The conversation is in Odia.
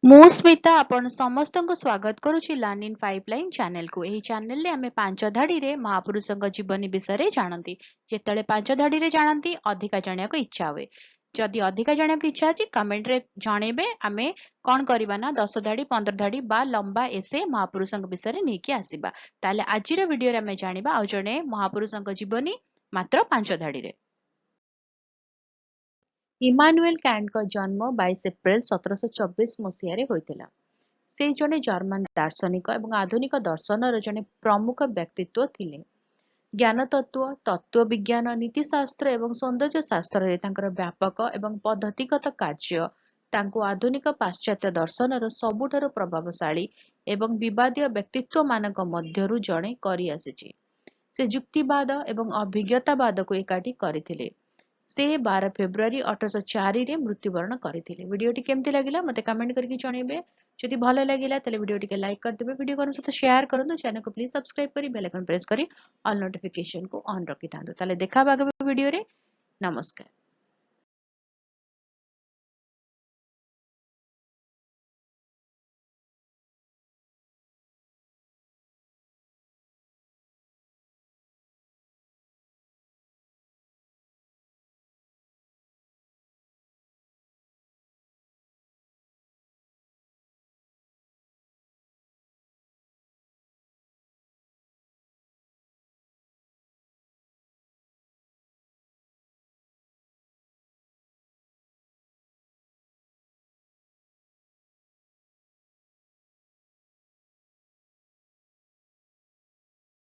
ମୁଁ ସ୍ମିତା ଆପଣ ସମସ୍ତଙ୍କୁ ସ୍ୱାଗତ କରୁଛି ଲର୍ନ ଇନ୍ ପାଇପଲାଇନ୍ ଚ୍ୟାନେଲକୁ। ଏହି ଚ୍ୟାନେଲରେ ଆମେ ପାଞ୍ଚ ଧାଡ଼ିରେ ମହାପୁରୁଷଙ୍କ ଜୀବନୀ ବିଷୟରେ ଜାଣନ୍ତି। ଯେତେବେଳେ ପାଞ୍ଚ ଧାଡ଼ିରେ ଜାଣନ୍ତି ଅଧିକା ଜାଣିବାକୁ ଇଚ୍ଛା ହୁଏ। ଯଦି ଅଧିକା ଜାଣିବାକୁ ଇଚ୍ଛା ଅଛି କମେଣ୍ଟରେ ଜଣେଇବେ। ଆମେ କ'ଣ କରିବା ନା 10 ଧାଡ଼ି 15 ଧାଡ଼ି ବା ଲମ୍ବା ଏସେ ମହାପୁରୁଷଙ୍କ ବିଷୟରେ ନେଇକି ଆସିବା। ତାହେଲେ ଆଜିର ଭିଡ଼ିଓରେ ଆମେ ଜାଣିବା ଆଉ ଜଣେ ମହାପୁରୁଷଙ୍କ ଜୀବନୀ ମାତ୍ର 5 ଧାଡ଼ିରେ। ଇମାନୁଏଲ କାଣ୍ଟଙ୍କ ଜନ୍ମ 22 ଏପ୍ରିଲ 1724 ମସିହାରେ ହୋଇଥିଲା। ସେ ଜଣେ ଜର୍ମାନ ଦାର୍ଶନିକ ଏବଂ ଆଧୁନିକ ଦର୍ଶନର ଜଣେ ପ୍ରମୁଖ ବ୍ୟକ୍ତିତ୍ୱ ଥିଲେ। ଜ୍ଞାନତତ୍ତ୍ୱ, ତତ୍ତ୍ୱବିଜ୍ଞାନ, ନୀତିଶାସ୍ତ୍ର ଏବଂ ସୌନ୍ଦର୍ଯ୍ୟ ଶାସ୍ତ୍ରରେ ତାଙ୍କର ବ୍ୟାପକ ଏବଂ ପଦ୍ଧତିଗତ କାର୍ଯ୍ୟ ତାଙ୍କୁ ଆଧୁନିକ ପାଶ୍ଚାତ୍ୟ ଦର୍ଶନର ସବୁଠାରୁ ପ୍ରଭାବଶାଳୀ ଏବଂ ବିବାଦୀୟ ବ୍ୟକ୍ତିତ୍ୱମାନଙ୍କ ମଧ୍ୟରୁ ଜଣେ କରିଆସିଛି। ସେ ଯୁକ୍ତିବାଦ ଏବଂ ଅଭିଜ୍ଞତାବାଦକୁ ଏକାଠି କରିଥିଲେ। ସେ 12 ଫେବୃଆରୀ 1804ରେ ମୃତ୍ୟୁବରଣ କରିଥିଲେ। ଭିଡିଓଟି କେମିତି ଲାଗିଲା ମୋତେ କମେଣ୍ଟ କରିକି ଜଣେଇବେ। ଯଦି ଭଲ ଲାଗିଲା ତାହେଲେ ଭିଡିଓ ଟିକେ ଲାଇକ୍ କରିଦେବେ। ଭିଡିଓ ଆମ ସହିତ ସେୟାର କରନ୍ତୁ। ଚ୍ୟାନେଲକୁ ପ୍ଲିଜ ସବସ୍କ୍ରାଇବ କରି ବେଲ୍ ଆଇକନ୍ ପ୍ରେସ୍ କରି ଅଲ୍ ନୋଟିଫିକେସନକୁ ଅନ୍ ରଖିଥାନ୍ତୁ। ତାହେଲେ ଦେଖା ହବା ଆଗାମୀ ଭିଡିଓରେ। ନମସ୍କାର।